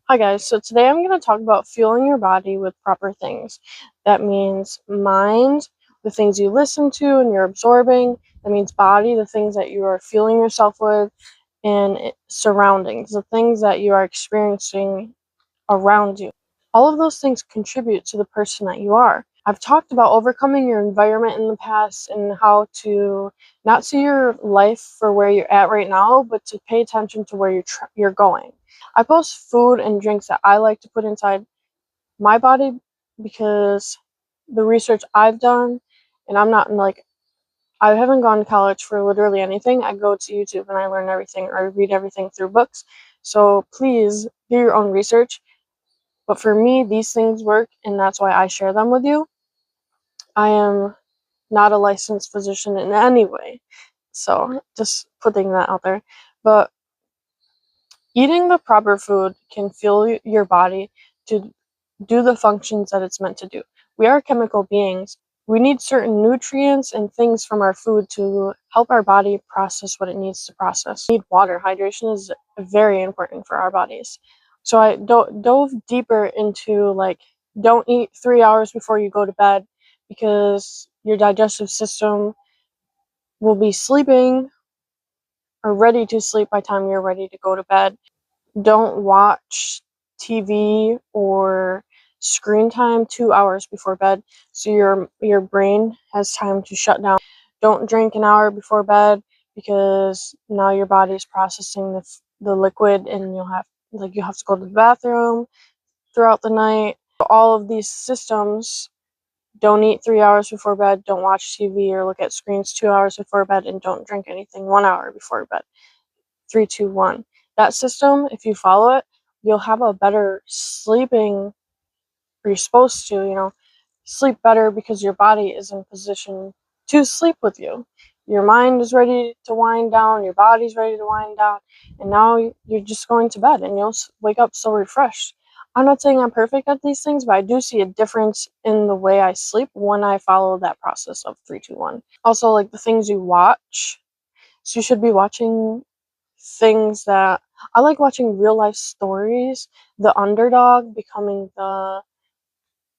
Hi guys, so today I'm going to talk about fueling your body with proper things. That means mind, the things you listen to and you're absorbing. That means body, the things that you are fueling yourself with, and surroundings, the things that you are experiencing around you. All of those things contribute to the person that you are. I've talked about overcoming your environment in the past and how to not see your life for where you're at right now, but to pay attention to where you're going. I post food and drinks that I like to put inside my body because the research I've done, and I haven't gone to college for literally anything. I go to YouTube and I learn everything or I read everything through books. So please do your own research. But for me, these things work, and that's why I share them with you. I am not a licensed physician in any way. So just putting that out there. But eating the proper food can fuel your body to do the functions that it's meant to do. We are chemical beings. We need certain nutrients and things from our food to help our body process what it needs to process. We need water. Hydration is very important for our bodies. So I dove deeper into don't eat 3 hours before you go to bed because your digestive system will be sleeping or ready to sleep by the time you're ready to go to bed. Don't watch TV or screen time 2 hours before bed so your brain has time to shut down. Don't drink an hour before bed because now your body's processing the liquid and you have to go to the bathroom throughout the night. All of these systems. Don't eat 3 hours before bed, don't watch TV or look at screens 2 hours before bed, and don't drink anything 1 hour before bed. 3, 2, 1. That system, if you follow it, you'll have a better sleeping, or you're supposed to, sleep better because your body is in position to sleep with you. Your mind is ready to wind down, your body's ready to wind down, and now you're just going to bed and you'll wake up so refreshed. I'm not saying I'm perfect at these things, but I do see a difference in the way I sleep when I follow that process of 3, 2, 1. Also, like the things you watch. So you should be watching things that I like watching real life stories, the underdog becoming the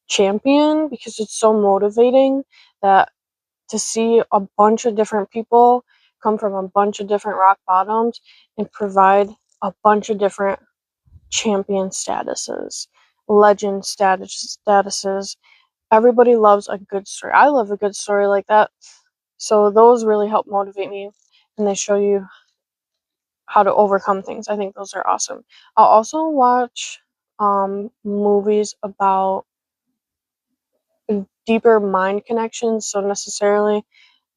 champion because it's so motivating that to see a bunch of different people come from a bunch of different rock bottoms and provide a bunch of different champion statuses, legend statuses. Everybody loves a good story. I love a good story like that. So those really help motivate me, and they show you how to overcome things. I think those are awesome. I'll also watch movies about deeper mind connections. So necessarily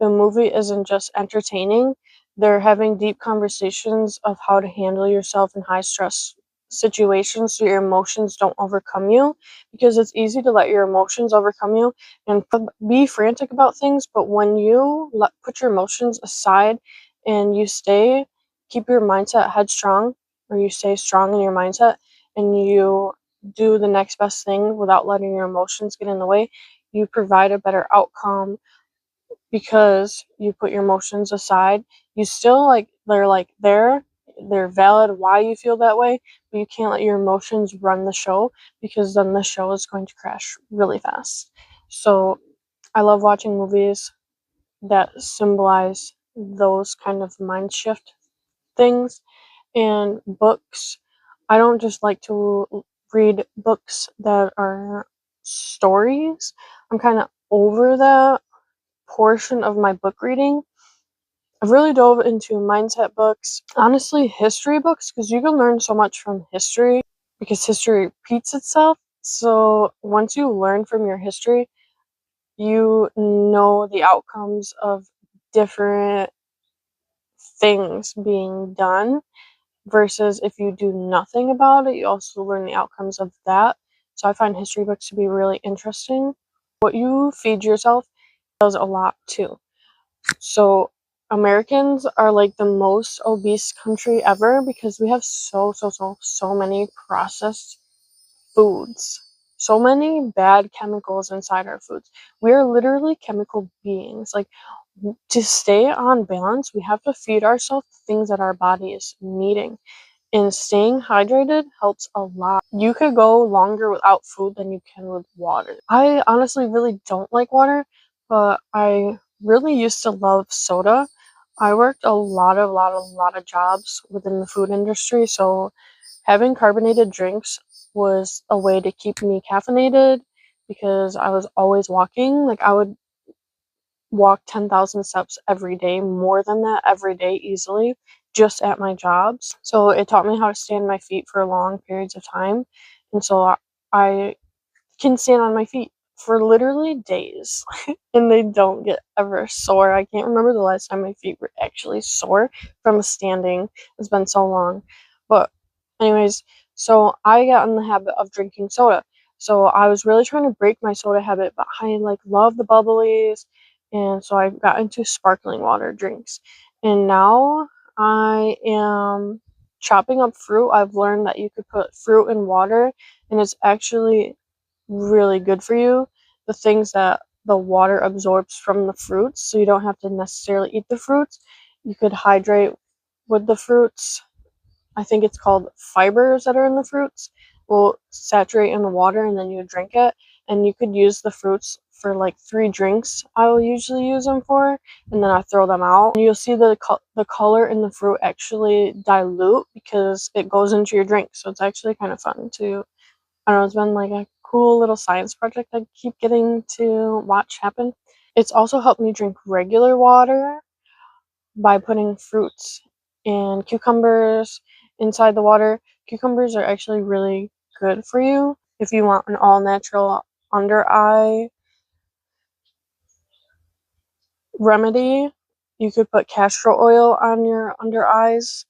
the movie isn't just entertaining. They're having deep conversations of how to handle yourself in high stress situations so your emotions don't overcome you, because it's easy to let your emotions overcome you and be frantic about things. But when you put your emotions aside and keep your mindset headstrong, or you stay strong in your mindset and you do the next best thing without letting your emotions get in the way, you provide a better outcome because you put your emotions aside. You still they're valid why you feel that way, but you can't let your emotions run the show because then the show is going to crash really fast. So I love watching movies that symbolize those kind of mind shift things, and books. I don't just like to read books that are stories. I'm kind of over that portion of my book reading. I've really dove into mindset books, honestly, history books, because you can learn so much from history because history repeats itself. So once you learn from your history, you know the outcomes of different things being done versus if you do nothing about it, you also learn the outcomes of that. So I find history books to be really interesting. What you feed yourself does a lot too. So Americans are like the most obese country ever because we have so many processed foods. So many bad chemicals inside our foods. We are literally chemical beings. Like, to stay on balance, we have to feed ourselves things that our body is needing. And staying hydrated helps a lot. You could go longer without food than you can with water. I honestly really don't like water, but I really used to love soda. I worked a lot of jobs within the food industry, so having carbonated drinks was a way to keep me caffeinated because I was always walking. Like I would walk 10,000 steps every day, more than that every day easily, just at my jobs. So it taught me how to stay on my feet for long periods of time. And so I can stand on my feet for literally days and they don't get ever sore. I can't remember the last time my feet were actually sore from standing. It's been so long. But anyways, so I got in the habit of drinking soda. So I was really trying to break my soda habit, but I like love the bubblies, and so I got into sparkling water drinks. And now I am chopping up fruit. I've learned that you could put fruit in water and it's actually really good for you. The things that the water absorbs from the fruits, so you don't have to necessarily eat the fruits. You could hydrate with the fruits. I think it's called fibers that are in the fruits will saturate in the water and then you drink it. And you could use the fruits for like 3 drinks. I will usually use them for, and then I throw them out. And you'll see the color in the fruit actually dilute because it goes into your drink. So it's actually kind of fun to, I don't know, it's been like a cool little science project I keep getting to watch happen. It's also helped me drink regular water by putting fruits and cucumbers inside the water. Cucumbers are actually really good for you if you want an all natural under eye remedy. You could put castor oil on your under eyes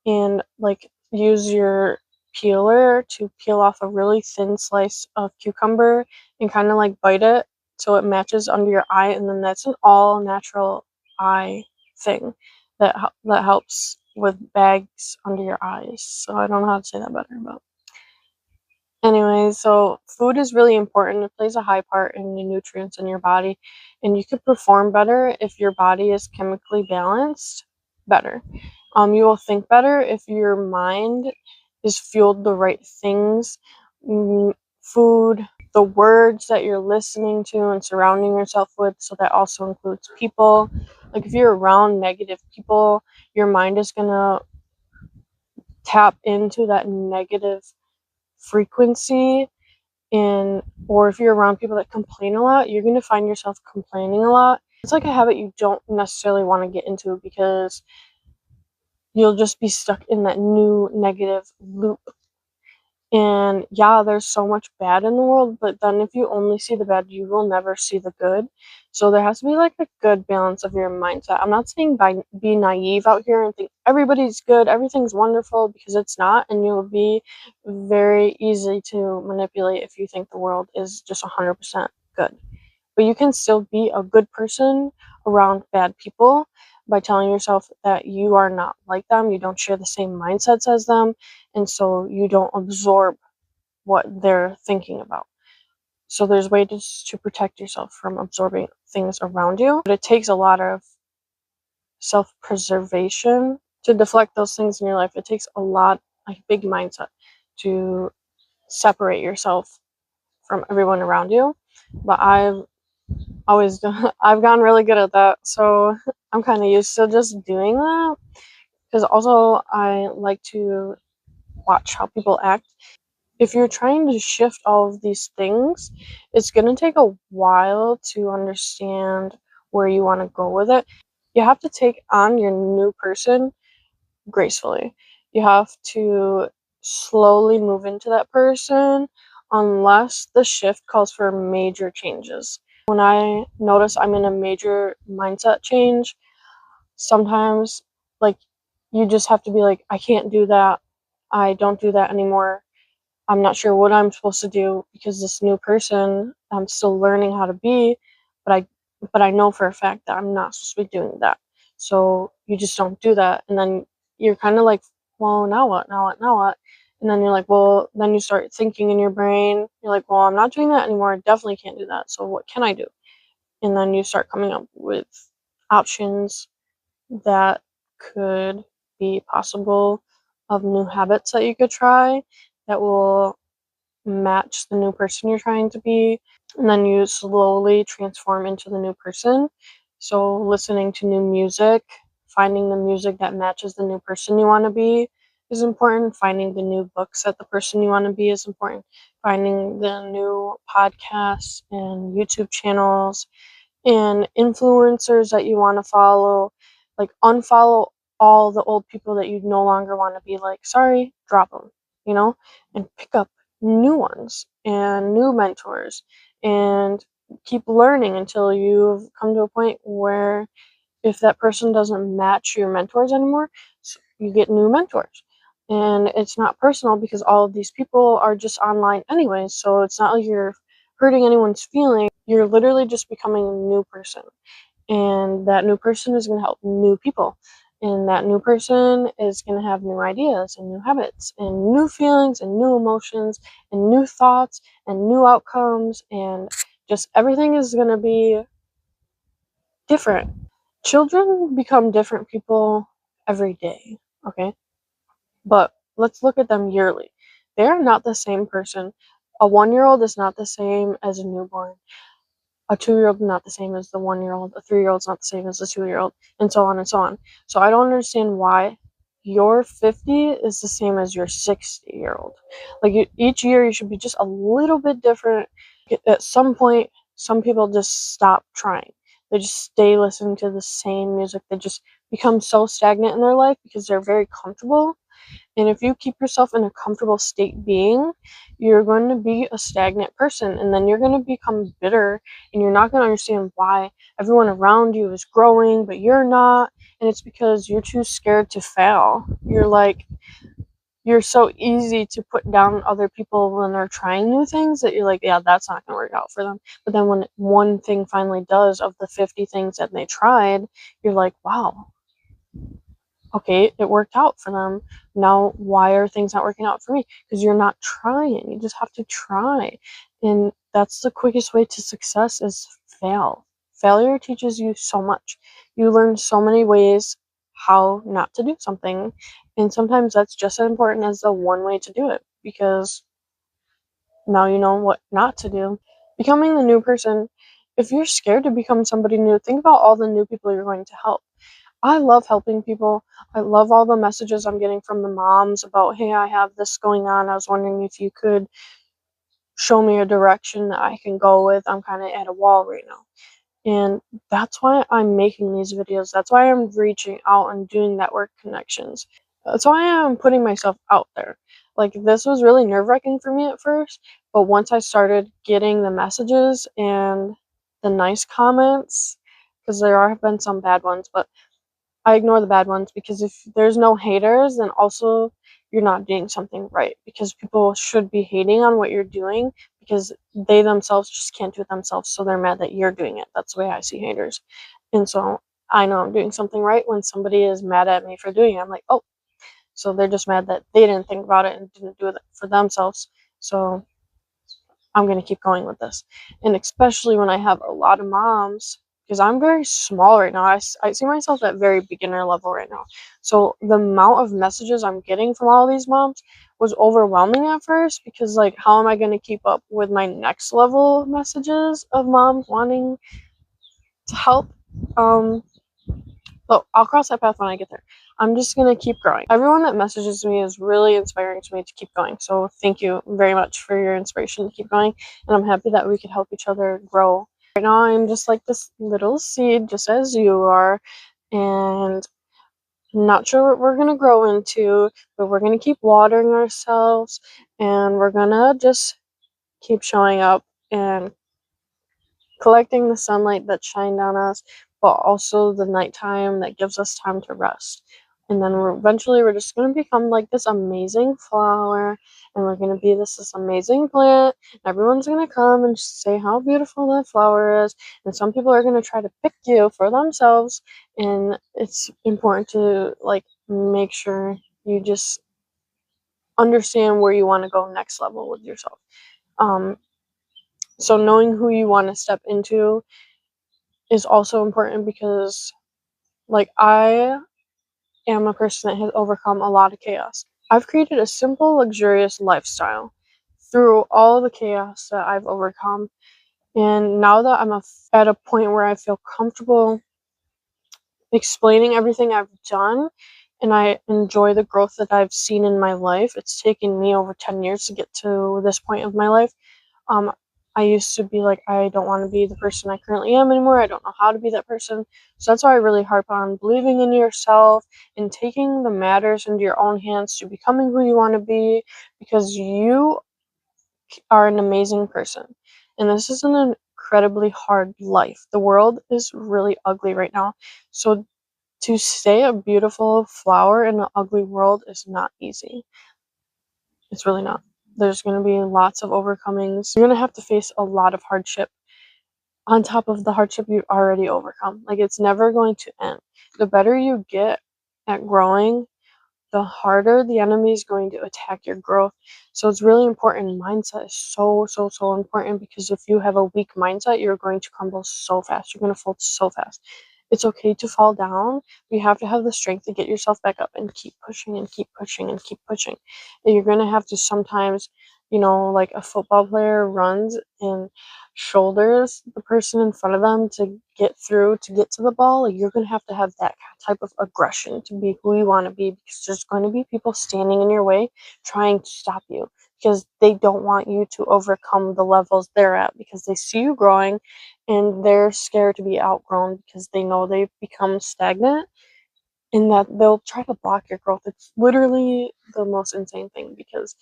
and like use your peeler to peel off a really thin slice of cucumber and kind of like bite it so it matches under your eye, and then that's an all natural eye thing that helps with bags under your eyes. So I don't know how to say that better, but anyway, so food is really important. It plays a high part in the nutrients in your body, and you could perform better if your body is chemically balanced better. You will think better if your mind is fueled the right things, food, the words that you're listening to and surrounding yourself with. So that also includes people. Like if you're around negative people, your mind is gonna tap into that negative frequency, and or if you're around people that complain a lot, you're going to find yourself complaining a lot. It's like a habit you don't necessarily want to get into because you'll just be stuck in that new negative loop. And yeah, there's so much bad in the world, but then if you only see the bad, you will never see the good. So there has to be like a good balance of your mindset. I'm not saying be naive out here and think everybody's good, everything's wonderful, because it's not, and you'll be very easy to manipulate if you think the world is just 100% good. But you can still be a good person around bad people by telling yourself that you are not like them, you don't share the same mindsets as them, and so you don't absorb what they're thinking about. So there's ways to protect yourself from absorbing things around you, but it takes a lot of self-preservation to deflect those things in your life. It takes a lot, like big mindset, to separate yourself from everyone around you. But always done, I've gotten really good at that, so I'm kind of used to just doing that. Because also I like to watch how people act. If you're trying to shift all of these things, it's going to take a while to understand where you want to go with it. You have to take on your new person gracefully. You have to slowly move into that person unless the shift calls for major changes. When I notice I'm in a major mindset change, sometimes like you just have to be like, I can't do that. I don't do that anymore. I'm not sure what I'm supposed to do because this new person I'm still learning how to be, but I know for a fact that I'm not supposed to be doing that. So you just don't do that, and then you're kind of like, well, now what? Now what? Now what? And then you're like, well, then you start thinking in your brain. You're like, well, I'm not doing that anymore. I definitely can't do that. So what can I do? And then you start coming up with options that could be possible. of new habits that you could try that will match the new person you're trying to be, and then you slowly transform into the new person. So listening to new music, finding the music that matches the new person you want to be is important. Finding the new books that the person you want to be is important. Finding the new podcasts and YouTube channels and influencers that you want to follow. Like, unfollow all the old people that you no longer want to be like. Sorry, drop them, and pick up new ones and new mentors, and keep learning until you've come to a point where if that person doesn't match your mentors anymore, you get new mentors. And it's not personal because all of these people are just online anyway, so it's not like you're hurting anyone's feelings. You're literally just becoming a new person, and that new person is going to help new people, and that new person is going to have new ideas and new habits and new feelings and new emotions and new thoughts and new outcomes, and just everything is going to be different. Children become different people every day, okay? But let's look at them yearly. They are not the same person. A 1-year old is not the same as a newborn. A 2-year old is not the same as the 1-year old. A 3-year old is not the same as the 2-year old, and so on and so on. So I don't understand why your 50 is the same as your 60-year-old. Like, each year you should be just a little bit different. At some point, some people just stop trying. They just stay listening to the same music. They just become so stagnant in their life because they're very comfortable. And if you keep yourself in a comfortable state being, you're going to be a stagnant person, and then you're going to become bitter, and you're not going to understand why everyone around you is growing, but you're not. And it's because you're too scared to fail. You're so easy to put down other people when they're trying new things that you're like, yeah, that's not going to work out for them. But then when one thing finally does of the 50 things that they tried, you're like, wow, okay, it worked out for them. Now, why are things not working out for me? Because you're not trying. You just have to try. And that's the quickest way to success is fail. Failure teaches you so much. You learn so many ways how not to do something. And sometimes that's just as important as the one way to do it, because now you know what not to do. Becoming the new person, if you're scared to become somebody new, think about all the new people you're going to help. I love helping people. I love all the messages I'm getting from the moms about, hey, I have this going on. I was wondering if you could show me a direction that I can go with. I'm kind of at a wall right now. And that's why I'm making these videos. That's why I'm reaching out and doing network connections. That's why I'm putting myself out there. Like, this was really nerve-wracking for me at first, but once I started getting the messages and the nice comments, because there have been some bad ones, but I ignore the bad ones, because if there's no haters, then also you're not doing something right, because people should be hating on what you're doing because they themselves just can't do it themselves, so they're mad that you're doing it. That's the way I see haters. And so I know I'm doing something right when somebody is mad at me for doing it. I'm like, oh, so they're just mad that they didn't think about it and didn't do it for themselves. So I'm going to keep going with this. And especially when I have a lot of moms, because I'm very small right now. I see myself at very beginner level right now. So the amount of messages I'm getting from all these moms was overwhelming at first, because, like, how am I going to keep up with my next level messages of moms wanting to help? But I'll cross that path when I get there. I'm just going to keep growing. Everyone that messages me is really inspiring to me to keep going. So thank you very much for your inspiration to keep going. And I'm happy that we could help each other grow. Right now, I'm just like this little seed, just as you are. And I'm not sure what we're going to grow into, but we're going to keep watering ourselves. And we're going to just keep showing up and collecting the sunlight that shined on us, but also the nighttime that gives us time to rest. And then eventually we're just going to become like this amazing flower, and we're going to be this amazing plant. Everyone's going to come and say how beautiful that flower is, and some people are going to try to pick you for themselves. And it's important to, like, make sure you just understand where you want to go next level with yourself. So knowing who you want to step into is also important, because, like, I am a person that has overcome a lot of chaos. I've created a simple, luxurious lifestyle through all the chaos that I've overcome. And now that I'm at a point where I feel comfortable explaining everything I've done and I enjoy the growth that I've seen in my life, it's taken me over 10 years to get to this point of my life. Um, I used to be like, I don't want to be the person I currently am anymore. I don't know how to be that person. So that's why I really harp on believing in yourself and taking the matters into your own hands to becoming who you want to be, because you are an amazing person. And this is an incredibly hard life. The world is really ugly right now. So to stay a beautiful flower in an ugly world is not easy. It's really not. There's going to be lots of overcomings. You're going to have to face a lot of hardship on top of the hardship you've already overcome. Like, it's never going to end. The better you get at growing, the harder the enemy is going to attack your growth. So it's really important. Mindset is so important, because if you have a weak mindset, you're going to crumble so fast. You're going to fold so fast. It's okay to fall down. You have to have the strength to get yourself back up and keep pushing and keep pushing and keep pushing. And you're going to have to sometimes, like a football player runs and shoulders the person in front of them to get through, to get to the ball. Like, you're going to have that type of aggression to be who you want to be, because there's going to be people standing in your way trying to stop you, because they don't want you to overcome the levels they're at, because they see you growing and they're scared to be outgrown, because they know they've become stagnant and that they'll try to block your growth. It's literally the most insane thing, because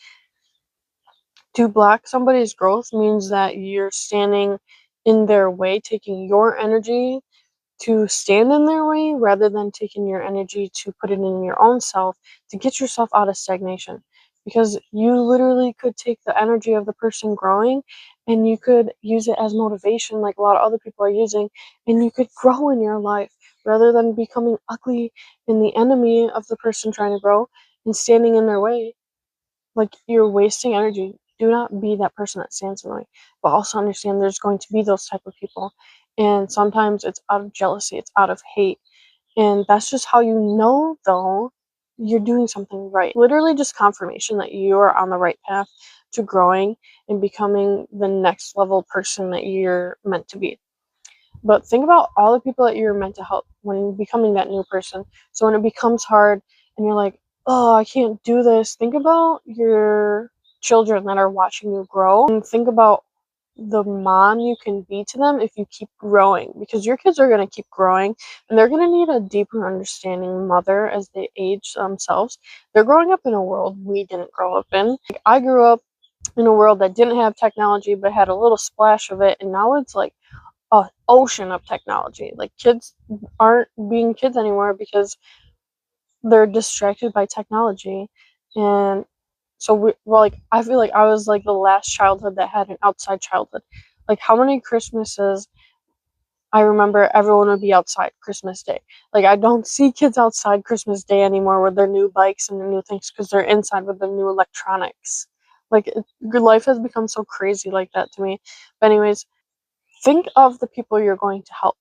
to block somebody's growth means that you're standing in their way, taking your energy to stand in their way, rather than taking your energy to put it in your own self to get yourself out of stagnation. Because you literally could take the energy of the person growing and you could use it as motivation, like a lot of other people are using, and you could grow in your life rather than becoming ugly and the enemy of the person trying to grow and standing in their way. Like, you're wasting energy. Do not be that person that stands in the way. But also understand there's going to be those type of people. And sometimes it's out of jealousy, it's out of hate. And that's just how you know, though, you're doing something right. Literally just confirmation that you are on the right path to growing and becoming the next level person that you're meant to be. But think about all the people that you're meant to help when becoming that new person. So when it becomes hard and you're like, oh, I can't do this, think about your children that are watching you grow, and think about the mom you can be to them if you keep growing, because your kids are going to keep growing and they're going to need a deeper understanding mother as they age themselves. They're growing up in a world we didn't grow up in. Like, I grew up in a world that didn't have technology but had a little splash of it, and now it's like a ocean of technology. Like, kids aren't being kids anymore because they're distracted by technology. And so like, I feel like I was like the last childhood that had an outside childhood. Like, how many Christmases I remember everyone would be outside Christmas Day. Like, I don't see kids outside Christmas Day anymore with their new bikes and their new things, because they're inside with their new electronics. Like, your life has become so crazy like that to me. But anyways, think of the people you're going to help,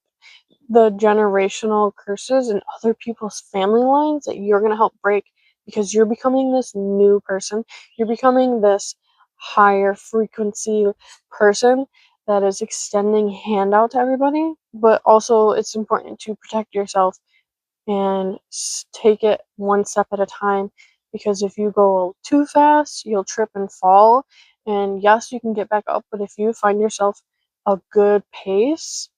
the generational curses and other people's family lines that you're going to help break, because you're becoming this new person. You're becoming this higher frequency person that is extending handout to everybody. But also, it's important to protect yourself and take it one step at a time, because if you go too fast, you'll trip and fall. And yes, you can get back up, but if you find yourself a good pace,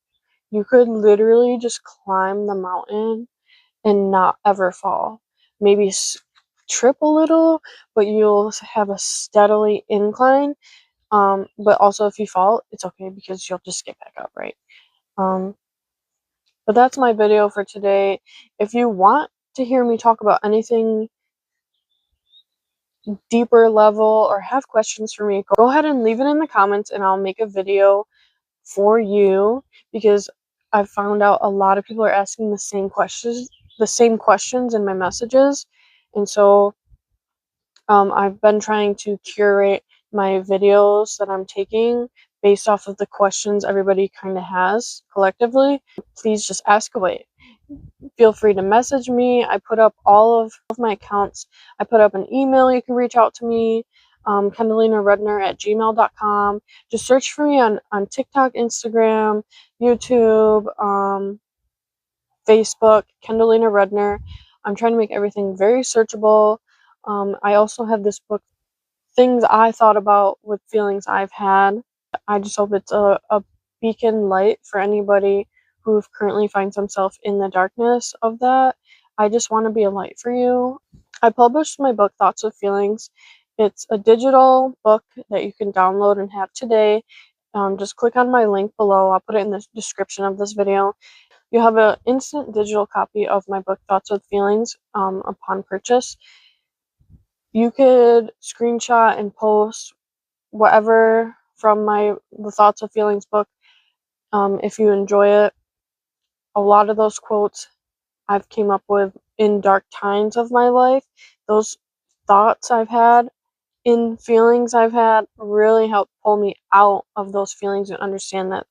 you could literally just climb the mountain and not ever fall. Maybe trip a little, but you'll have a steadily incline. But also, if you fall, it's okay, because you'll just get back up, right? Um, but that's my video for today. If you want to hear me talk about anything deeper level or have questions for me, go ahead and leave it in the comments and I'll make a video for you, because I've found out a lot of people are asking the same questions in my messages. And so I've been trying to curate my videos that I'm taking based off of the questions everybody kind of has collectively. Please just ask away. feel free to message me. I put up all of my accounts. I put up an email. You can reach out to me, kendallinaredner@gmail.com. Just search for me on TikTok, Instagram, YouTube, Facebook, Kendallina Redner. I'm trying to make everything very searchable. I also have this book, Things I Thought About with Feelings I've Had. I just hope it's a beacon light for anybody who currently finds themselves in the darkness of that. I just want to be a light for you. I published my book, Thoughts with Feelings. It's a digital book that you can download and have today. Just click on my link below. I'll put it in the description of this video. You have an instant digital copy of my book, Thoughts with Feelings, upon purchase. You could screenshot and post whatever from the Thoughts with Feelings book if you enjoy it. A lot of those quotes I've came up with in dark times of my life. Those thoughts I've had in feelings I've had really help pull me out of those feelings and understand that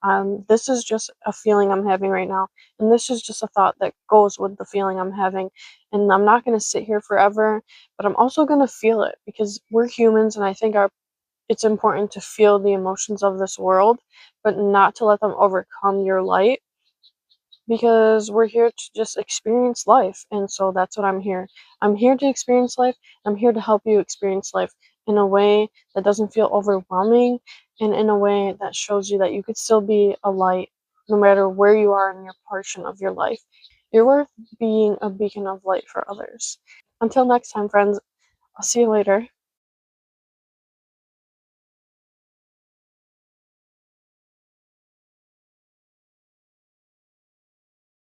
this is just a feeling I'm having right now, and this is just a thought that goes with the feeling I'm having, and I'm not going to sit here forever, but I'm also going to feel it because we're humans, and I think it's important to feel the emotions of this world, but not to let them overcome your light, because we're here to just experience life. And so that's what I'm here. I'm here to experience life. I'm here to help you experience life in a way that doesn't feel overwhelming, and in a way that shows you that you could still be a light no matter where you are in your portion of your life. You're worth being a beacon of light for others. Until next time, friends, I'll see you later.